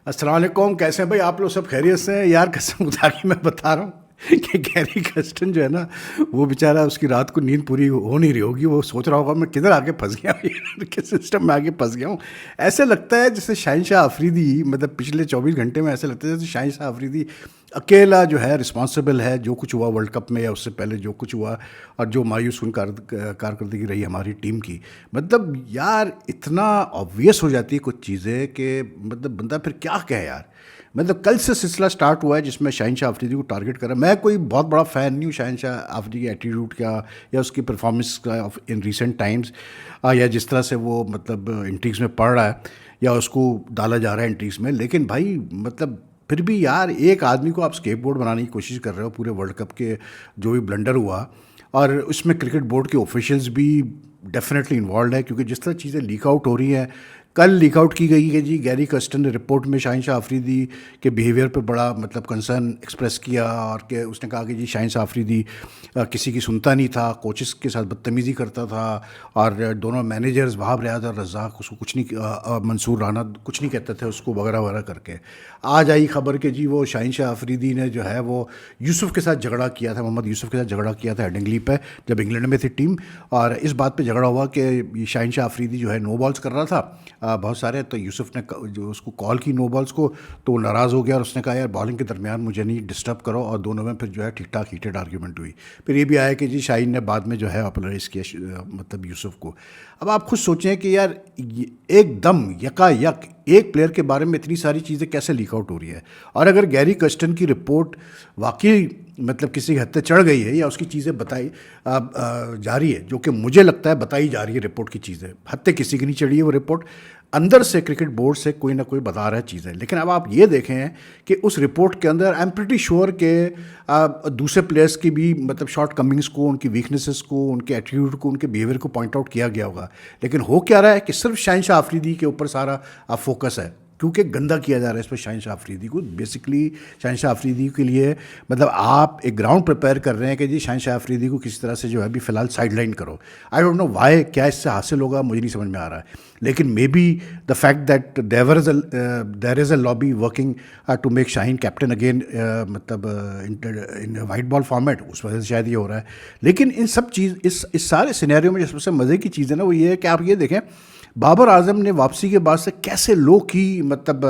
अस्सलाम वालेकुम। कैसे हैं भाई आप लोग? सब खैरियत से हैं यार? कसम खुदा की मैं बता रहा हूँ कि गैरी कस्टन जो है ना, वो बेचारा उसकी रात को नींद पूरी हो नहीं रही होगी। वो सोच रहा होगा मैं किधर आके फंस गया हूँ यार, किस सिस्टम में आके फंस गया हूँ। ऐसे लगता है जैसे शहनशाह अफरीदी, मतलब पिछले 24 घंटे में ऐसे लगता है जैसे शहनशाह अफरीदी अकेला जो है रिस्पॉन्सिबल है जो कुछ हुआ वर्ल्ड कप में या उससे पहले जो कुछ हुआ, और जो मायूस कुन कारकर्दगी रही हमारी टीम की। मतलब यार इतना ऑब्वियस हो जाती है कुछ चीज़ें कि मतलब बंदा फिर क्या कहे यार। मतलब कल से सिलसिला स्टार्ट हुआ है जिसमें शहनशाह अफरीदी को टारगेट करा। मैं कोई बहुत बड़ा फ़ैन नहीं हूँ शहनशाह अफरीदी के एटीट्यूड का या उसकी परफॉर्मेंस का इन रिसेंट टाइम्स, या जिस तरह से वो मतलब इंट्रीज में पढ़ रहा है या उसको डाला जा रहा है इंट्रीज में। लेकिन भाई मतलब फिर भी यार एक आदमी को आप स्केप बोर्ड बनाने की कोशिश कर रहे हो पूरे वर्ल्ड कप के जो भी ब्लंडर हुआ, और उसमें क्रिकेट बोर्ड के ऑफिशियल्स भी डेफिनेटली इन्वॉल्व है, क्योंकि जिस तरह चीज़ें लीक आउट हो रही हैं। कल लीक आउट की गई है जी, गैरी कस्टन ने रिपोर्ट में शहनशाह अफरीदी के बिहेवियर पे बड़ा मतलब कंसर्न एक्सप्रेस किया, और कि उसने कहा कि जी शहनशाह अफरीदी किसी की सुनता नहीं था, कोचेस के साथ बदतमीज़ी करता था, और दोनों मैनेजर्स वहाब रियाज और रज़ाक उसको कुछ नहीं, मंसूर राना कुछ नहीं कहते थे उसको, वगैरह वगैरह करके। आज आई खबर कि जी वो शहनशाह अफरीदी ने जो है वो यूसुफ के साथ झगड़ा किया था, मोहम्मद यूसुफ के साथ झगड़ा किया था हेडिंगली पे जब इंग्लैंड में थी टीम। और इस बात पे झगड़ा हुआ कि शहनशाह अफरीदी जो है नो बॉल्स कर रहा था बहुत सारे, तो यूसुफ ने जो उसको कॉल की नो बॉल्स को, तो वो नाराज़ हो गया और उसने कहा यार बॉलिंग के दरमियान मुझे नहीं डिस्टर्ब करो, और दोनों में फिर जो है ठीक ठाक हीटेड आर्ग्यूमेंट हुई। फिर ये भी आया कि जी शाहीन ने बाद में जो है अपलाइज किया मतलब यूसुफ को। अब आप खुद सोचें कि यार एकदम यकायक एक प्लेयर के बारे में इतनी सारी चीज़ें कैसे लीक आउट हो रही है। और अगर गैरी कस्टन की रिपोर्ट वाकई मतलब किसी हद तक चढ़ गई है या उसकी चीज़ें बताई जा रही है, जो कि मुझे लगता है बताई जा रही है रिपोर्ट की चीज़ें, हद तक किसी की नहीं चढ़ी है वो रिपोर्ट, अंदर से क्रिकेट बोर्ड से कोई ना कोई बता रहा है चीज़ें। लेकिन अब आप ये देखें कि उस रिपोर्ट के अंदर आई एम प्रिटी श्योर के दूसरे प्लेयर्स की भी मतलब शॉर्ट कमिंग्स को, उनकी वीकनेसेस को, उनके एटीट्यूड को, उनके बिहेवियर को पॉइंट आउट किया गया होगा। लेकिन हो क्या रहा है कि सिर्फ शहनशाह अफरीदी के ऊपर सारा फोकस है, क्योंकि गंदा किया जा रहा है इस पर शहनशाह अफरीदी को। बेसिकली शहनशाह अफरीदी के लिए मतलब आप एक ग्राउंड प्रिपेयर कर रहे हैं कि जी शहनशाह अफरीदी को किसी तरह से जो है अभी फ़िलहाल साइडलाइन करो। आई डोंट नो वाई, क्या इससे हासिल होगा मुझे नहीं समझ में आ रहा है। लेकिन may be the fact that there is a lobby working to make Shaheen captain again, मतलब इन वाइट बॉल फॉर्मेट, उस वजह से शायद ये हो रहा है। लेकिन इन सब चीज़ इस सारे सिनेरियो में सबसे मज़े की चीज़ है ना वो ये है कि आप ये देखें बाबर आजम ने वापसी के बाद से कैसे लो की मतलब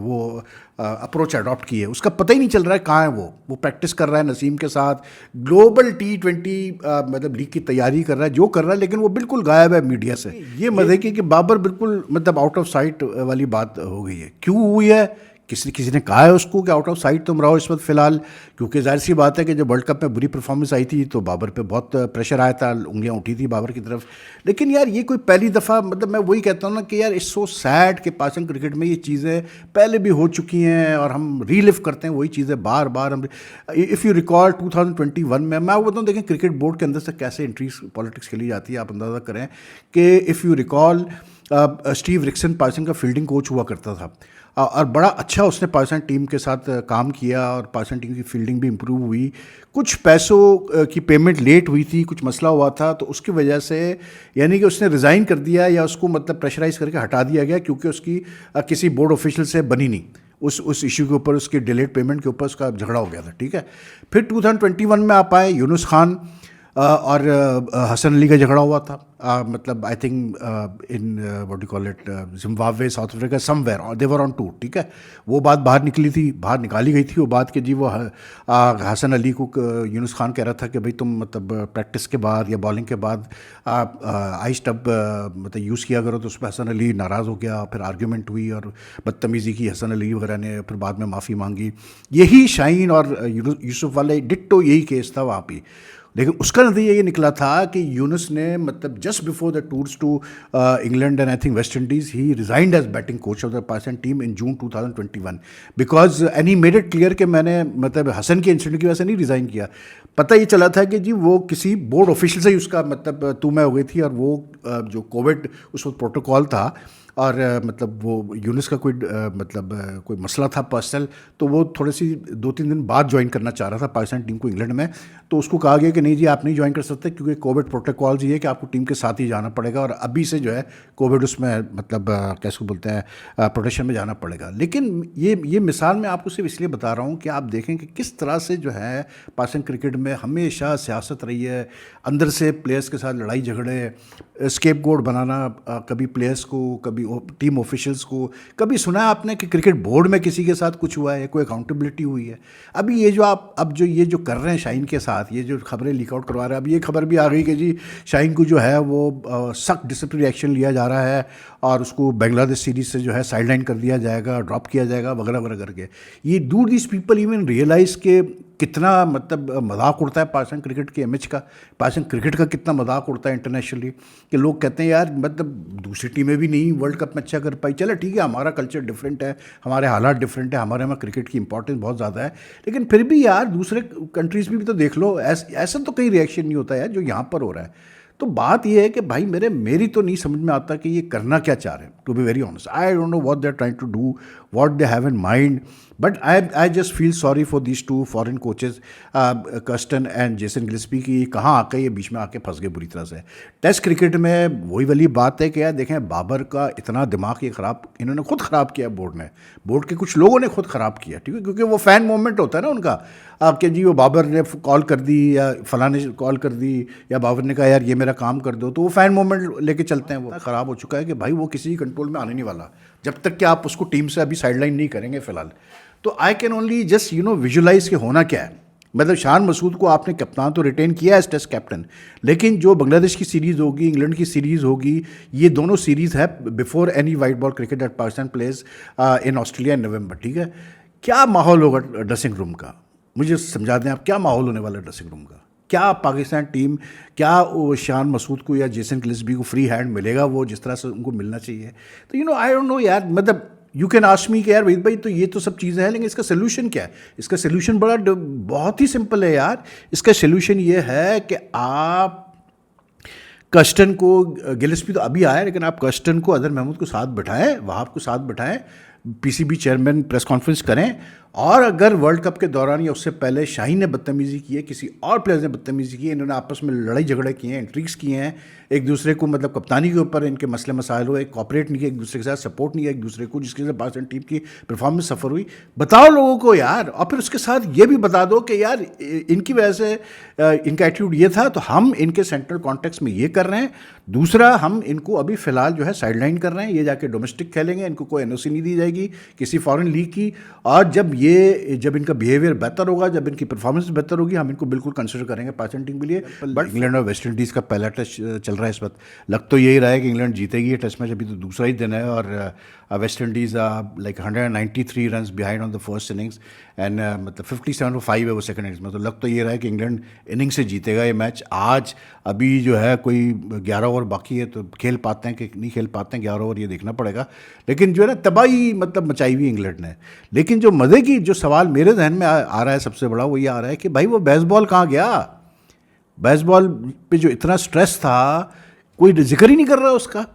वो अप्रोच अडॉप्ट की है, उसका पता ही नहीं चल रहा है कहाँ है वो प्रैक्टिस कर रहा है नसीम के साथ, ग्लोबल T20 मतलब लीग की तैयारी कर रहा है, जो कर रहा है, लेकिन वो बिल्कुल गायब है मीडिया से। ये मज़े की कि बाबर बिल्कुल मतलब आउट ऑफ साइट वाली बात हो गई है। क्यों हुई है? किसी किसी ने कहा है उसको कि आउट ऑफ साइट तुम रहो इस वक्त फ़िलहाल, क्योंकि जाहिर सी बात है कि जब वर्ल्ड कप में बुरी परफॉर्मेंस आई थी तो बाबर पे बहुत प्रेशर आया था, उंगलियां उठी थी बाबर की तरफ। लेकिन यार ये कोई पहली दफ़ा, मतलब मैं वही कहता हूँ ना कि यार इट्स सो सैड कि पाकिस्तान क्रिकेट में ये चीज़ें पहले भी हो चुकी हैं और हम रीलिव करते हैं वही चीज़ें बार बार। हम इफ़ यू रिकॉल 2021 में, मैं वो बताऊँ, देखें क्रिकेट बोर्ड के अंदर से कैसे एंट्रीज पॉलिटिक्स खेली जाती है, आप अंदाज़ा करें कि if you recall Steve Rixon Pakistan का फील्डिंग कोच हुआ करता था, और बड़ा अच्छा उसने पाकिस्तान टीम के साथ काम किया और पाकिस्तान टीम की फील्डिंग भी इम्प्रूव हुई। कुछ पैसों की पेमेंट लेट हुई थी, कुछ मसला हुआ था, तो उसकी वजह से यानी कि उसने रिज़ाइन कर दिया या उसको मतलब प्रेशराइज करके हटा दिया गया, क्योंकि उसकी किसी बोर्ड ऑफिशियल से बनी नहीं, उस इशू के ऊपर, उसके डिलेड पेमेंट के ऊपर उसका झगड़ा हो गया था। ठीक है, फिर 2021 में आप आए, यूनुस खान और हसन अली का झगड़ा हुआ था, मतलब I think in what do call it Zimbabwe, south Africa, somewhere they were on tour. ठीक है, वो बात बाहर निकली थी, बाहर निकाली गई थी वो बात कि जी वो हसन अली को यूनुस खान कह रहा था कि भाई तुम मतलब प्रैक्टिस के बाद या बॉलिंग के बाद आप आई स्टब मतलब यूज़ किया करो, तो उस पर हसन अली नाराज़ हो गया, फिर आर्ग्यूमेंट हुई और बदतमीज़ी की हसन अली वगैरह ने, फिर बाद में माफ़ी मांगी। यही शाहीन और यूसुफ वाले डिट्टो यही केस था वहाँ पे। लेकिन उसका नतीजा ये निकला था कि यूनुस ने मतलब just before the tours to England and I think West Indies, he resigned as batting coach of the Pakistan team in June 2021, because and he made it clear कि मैंने मतलब हसन के इंसिडेंट की वजह से नहीं रिज़ाइन किया। पता ये चला था कि जी वो किसी बोर्ड ऑफिशियल से ही उसका मतलब तू मैं हो गई थी, और वो जो कोविड उस वक्त प्रोटोकॉल था और मतलब वो यूनुस का कोई मतलब कोई मसला था पर्सनल, तो वो थोड़ी सी 2-3 दिन बाद ज्वाइन करना चाह रहा था पाकिस्तान टीम को इंग्लैंड में। तो उसको कहा गया कि नहीं जी आप नहीं ज्वाइन कर सकते, क्योंकि कोविड प्रोटोकॉल्स ये है कि आपको टीम के साथ ही जाना पड़ेगा, और अभी से जो है कोविड उसमें मतलब कैसे बोलते हैं प्रोटेक्शन में जाना पड़ेगा। लेकिन ये मिसाल मैं आपको सिर्फ इसलिए बता रहा हूँ कि आप देखें कि किस तरह से जो है पाकिस्तान क्रिकेट में हमेशा सियासत रही है, अंदर से प्लेयर्स के साथ लड़ाई झगड़े, स्केपगोट बनाना, कभी प्लेयर्स को, कभी टीम ऑफिशियल्स को। कभी सुना है आपने कि क्रिकेट बोर्ड में किसी के साथ कुछ हुआ है, कोई अकाउंटेबिलिटी हुई है? अभी ये जो आप अब जो ये जो कर रहे हैं शाहीन के साथ, ये जो खबरें लीक आउट करवा रहे हैं, अब ये खबर भी आ गई कि जी शाहीन को जो है वो सख्त डिसिप्लिनरी एक्शन लिया जा रहा है और उसको बांग्लादेश सीरीज से जो है साइडलाइन कर दिया जाएगा, ड्रॉप किया जाएगा वगैरह वगैरह करके। ये do this people even realise के कितना मतलब मजाक उड़ता है पाकिस्तान क्रिकेट के इमेज का, पाकिस्तान क्रिकेट का कितना मजाक उड़ता है इंटरनेशनली, कि लोग कहते हैं यार मतलब दूसरी टीमें भी नहीं वर्ल्ड कप में अच्छा कर पाई। चलो ठीक है, हमारा कल्चर डिफरेंट है, हमारे हालात डिफरेंट है, हमारे में क्रिकेट की इंपॉर्टेंस बहुत ज़्यादा है, लेकिन फिर भी यार दूसरे कंट्रीज़ में भी तो देख लो, ऐसा तो कहीं रिएक्शन नहीं होता यार जो यहाँ पर हो रहा है। तो बात यह है कि भाई मेरी तो नहीं समझ में आता कि ये करना क्या चाह रहे हैं। To be very honest, I don't know what they are trying to do, what they have in mind, but I just feel sorry for these two foreign coaches, Kirsten and Jason Gillespie की कहाँ आके ये बीच में आके फंस गए बुरी तरह से। टेस्ट क्रिकेट में वही वाली बात है कि यार देखें, बाबर का इतना दिमाग ये ख़राब इन्होंने खुद ख़राब किया, बोर्ड के कुछ लोगों ने खुद ख़राब किया, ठीक है, क्योंकि वो फ़ैन मूवमेंट होता है ना उनका, आपके जी वो बाबर ने कॉल कर दी या फलां ने कॉल कर दी या बाबर ने कहा यार ये मेरा काम कर दो, तो वो फ़ैन मूवमेंट लेके चलते हैं। वो ख़राब हो चुका है कि भाई वो किसी कंट्रोल में आने नहीं वाला जब तक कि आप उसको टीम से अभी साइडलाइन नहीं करेंगे फ़िलहाल। तो I can only just visualise के होना क्या है। मतलब शान मसूद को आपने कप्तान तो रिटेन किया एज टेस्ट कैप्टन, लेकिन जो बांग्लादेश की सीरीज़ होगी, इंग्लैंड की सीरीज़ होगी, ये दोनों सीरीज़ है before any white ball cricket that Pakistan plays in Australia in November, ठीक है। क्या माहौल होगा ड्रेसिंग रूम का, मुझे समझा दें आप, क्या माहौल होने वाला है ड्रेसिंग रूम का? क्या पाकिस्तान टीम, क्या वो शान मसूद को या जेसन गिल्स्बी को फ्री हैंड मिलेगा वो जिस तरह से उनको मिलना चाहिए? तो आई डोंट नो यार, मतलब यू कैन आस्क मी कि यार वहीद भाई तो ये तो सब चीज़ें हैं, लेकिन इसका सोल्यूशन क्या है? इसका सोल्यूशन बहुत ही सिंपल है यार। इसका सोल्यूशन ये है कि आप कस्टन को, गिल्स्पी तो अभी आया, लेकिन आप कस्टन को, अदर महमूद को साथ बिठाएं, वहाब को साथ बिठाएं, पीसीबी चेयरमैन प्रेस कॉन्फ्रेंस करें, और अगर वर्ल्ड कप के दौरान या उससे पहले शाहीन ने बदतमीज़ी की है, किसी और प्लेयर्स ने बदतमीज़ी की है, इन्होंने आपस में लड़ाई झगड़े किए हैं, इंट्रिक्स किए हैं, एक दूसरे को मतलब कप्तानी के ऊपर इनके मसले मसाइल हुए, कॉपरेट नहीं किया एक दूसरे के साथ, सपोर्ट नहीं किया एक दूसरे को, जिसकी वजह से पाकिस्तान टीम की परफॉर्मेंस सफ़र हुई, बताओ लोगों को यार। और फिर उसके साथ ये भी बता दो कि यार इनकी वजह से इनका एटीट्यूड ये था, तो हम इनके सेंट्रल कॉन्टेक्स्ट में ये कर रहे हैं। दूसरा, हम इनको अभी फ़िलहाल जो है साइडलाइन कर रहे हैं, ये जाके डोमेस्टिक खेलेंगे, इनको कोई एनओसी नहीं दी जाएगी किसी फॉरेन लीग की, और जब इनका बिहेवियर बेहतर होगा, जब इनकी परफॉर्मेंस बेहतर होगी, हम इनको बिल्कुल कंसिडर करेंगे पाकिस्तान टीम के लिए। बट इंग्लैंड और वेस्ट इंडीज़ का पहला टेस्ट चल रहा है इस वक्त, लग तो यही रहा है कि इंग्लैंड जीतेगी ये टेस्ट मैच, अभी तो दूसरा ही दिन है, और West Indies like 193 run behind on the first innings, and मतलब 57 है वो सेकंड इनिंग्स में, तो लग तो ये रहा है कि इंग्लैंड इनिंग से जीतेगा ये मैच। आज अभी जो है कोई 11 ओवर बाकी है, तो खेल पाते हैं कि नहीं खेल पाते हैं 11 ओवर, ये देखना पड़ेगा। लेकिन जो है ना, तबाही मतलब मचाई हुई इंग्लैंड ने। लेकिन जो मज़े की जो सवाल मेरे जहन में आ रहा है सबसे बड़ा, वो ये आ रहा है कि भाई वो बेसबॉल कहाँ गया? बेसबॉल पे जो इतना स्ट्रेस था, कोई जिक्र ही नहीं कर रहा उसका।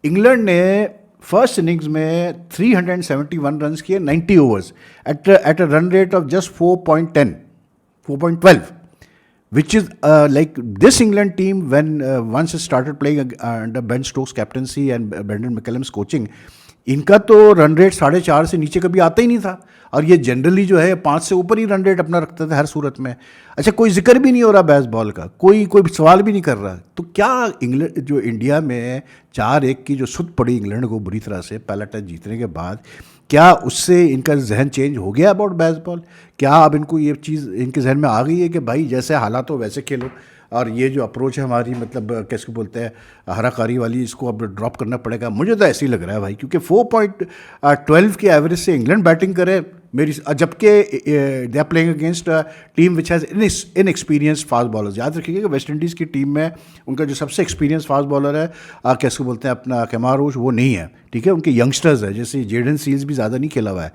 इंग्लैंड ने फर्स्ट इनिंग्स में 371 रन किए 90 overs at a run rate of just 4.12, which is like this England team when once it started playing under Ben Stokes captaincy and Brendan McCullum's coaching, इनका तो रन रेट 4.5 से नीचे कभी आता ही नहीं था, और ये जनरली जो है 5 से ऊपर ही रन रेट अपना रखता था हर सूरत में। अच्छा, कोई जिक्र भी नहीं हो रहा बेसबॉल का, कोई सवाल भी नहीं कर रहा। तो क्या इंग्लैंड जो इंडिया में 4-1 की जो सुध पड़ी इंग्लैंड को बुरी तरह से पहला टेस्ट जीतने के बाद, क्या उससे इनका जहन चेंज हो गया अबाउट बेसबॉल? क्या अब इनको ये चीज़ इनके जहन में आ गई है कि भाई जैसे हालात हो वैसे खेलो, और ये जो अप्रोच है हमारी, मतलब कैसे बोलते हैं, हराकारी वाली, इसको अब ड्रॉप करना पड़ेगा? मुझे तो ऐसे ही लग रहा है भाई, क्योंकि 4.12 के एवरेज से इंग्लैंड बैटिंग करे, जबकि they are playing against team which has inexperienced fast bowlers. याद रखिएगा कि वेस्ट इंडीज़ की टीम में उनका जो सबसे एक्सपीरियंस फास्ट बॉलर है, कैसे बोलते हैं अपना, कैमारोश, वो नहीं है, ठीक है। उनके यंगस्टर्स है, जैसे जेडन सील्स भी ज़्यादा नहीं खेला हुआ है,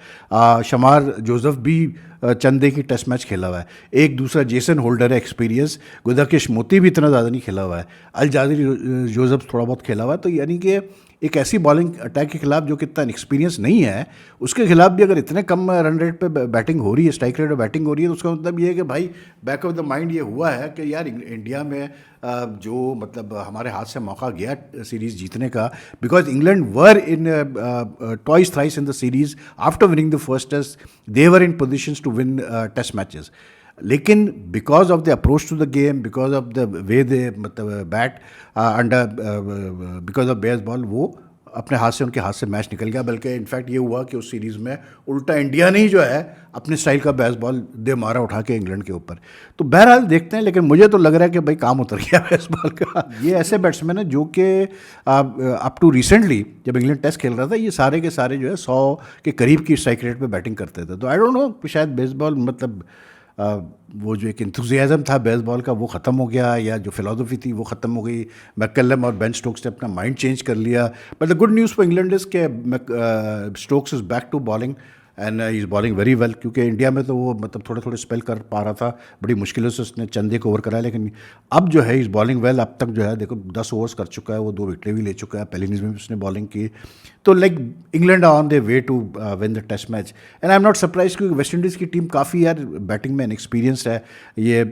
शमार जोसेफ भी चंदे की टेस्ट मैच खेला हुआ है, एक दूसरा जेसन होल्डर है एक्सपीरियंस, गुदाकिश मोती भी इतना ज़्यादा नहीं खेला हुआ है, अल जादिर जोसेफ थोड़ा बहुत खेला हुआ है। तो यानी कि एक ऐसी बॉलिंग अटैक के खिलाफ जो कि इतना एक्सपीरियंस नहीं है, उसके खिलाफ भी अगर इतने कम रन रेट पे बैटिंग हो रही है, स्ट्राइक रेट पे बैटिंग हो रही है, तो उसका मतलब ये है कि भाई बैक ऑफ द माइंड ये हुआ है कि यार इंडिया में जो मतलब हमारे हाथ से मौका गया सीरीज़ जीतने का, because England were in twice thrice in the series after winning the first test, they were in positions to win test matches, लेकिन because of the approach to the game, because of the way they मतलब bat under, because of Bazball, वो अपने हाथ से, उनके हाथ से match निकल गया। बल्कि इनफैक्ट ये हुआ कि उस सीरीज़ में उल्टा इंडिया ने ही जो है अपने स्टाइल का बेस बॉल दे मारा उठा के इंग्लैंड के ऊपर। तो बहरहाल देखते हैं, लेकिन मुझे तो लग रहा है कि भाई काम उतर गया बेस बॉल का। ये ऐसे बैट्समैन है जो कि अप टू रिसेंटली जब इंग्लैंड टेस्ट खेल रहा था, ये सारे के सारे जो है 100 के करीब की स्ट्राइक रेट पे बैटिंग करते थे। तो आई डोंट नो, शायद बेसबॉल मतलब वो जो एक इंथुजियाज़म था बेसबॉल का वो ख़त्म हो गया, या जो फिलॉसफी थी वो ख़त्म हो गई। मैककलम और बेन स्टोक्स ने अपना माइंड चेंज कर लिया। But the good news for England is K Stokes is back to bowling and he is bowling very well, क्योंकि इंडिया में तो वो मतलब थोड़े थोड़े स्पेल कर पा रहा था, बड़ी मुश्किलों से उसने चंद एक ओवर कराया, लेकिन अब जो है इज़ बॉलिंग वेल। अब तक जो है देखो 10 ओवर्स कर चुका है वो, 2 विकेटें भी ले चुका है, पहली इनिंग्स में भी उसने बॉलिंग की। तो like England are on the way to win the test match, and I am not surprise, क्योंकि वेस्ट इंडीज़ की टीम काफ़ी यार बैटिंग में इनएक्सपीरियंस्ड है। ये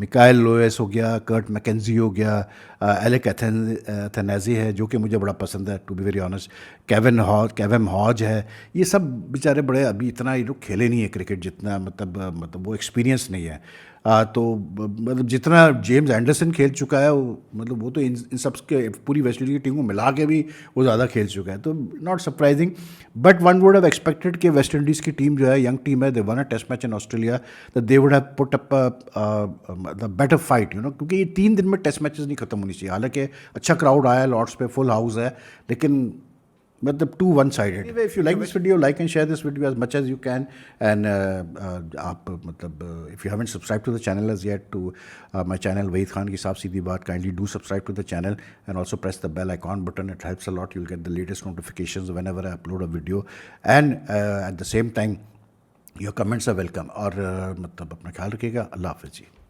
मिकाइल लोएस हो गया, कर्ट मैकेंजी हो गया, एलेक एथेनाजी है जो कि मुझे बड़ा पसंद है to be very honest, Kevin Hodge है, ये सब बेचारे बड़े अभी इतना ये लोग खेले नहीं है क्रिकेट जितना, मतलब वो एक्सपीरियंस नहीं है। तो मतलब जितना जेम्स एंडरसन खेल चुका है मतलब वो तो इन सब के पूरी वेस्ट इंडीज की टीम को मिला के भी वो ज़्यादा खेल चुका है। तो not surprising, but one would have expected कि वेस्ट इंडीज़ की टीम जो है यंग टीम है, they won a test match in Australia, that they would have put up मतलब बेटर फाइट, क्योंकि ये 3 दिन में टेस्ट मैचेस नहीं खत्म होनी चाहिए। हालांकि अच्छा क्राउड आया, लॉर्ड्स पे फुल हाउस है, लेकिन मतलब too one sided. Anyway, if you like this video, like and share this video as much as you can, and आप मतलब if you haven't subscribed to the channel as yet to my channel Waheed Khan की साफ सीधी बात, kindly do subscribe to the channel and also press the bell icon button. It helps a lot. You'll get the latest notifications whenever I upload a video, and at the same time your comments are welcome. और मतलब अपना ख्याल रखिएगा। अल्लाह हाफ़िज़ जी।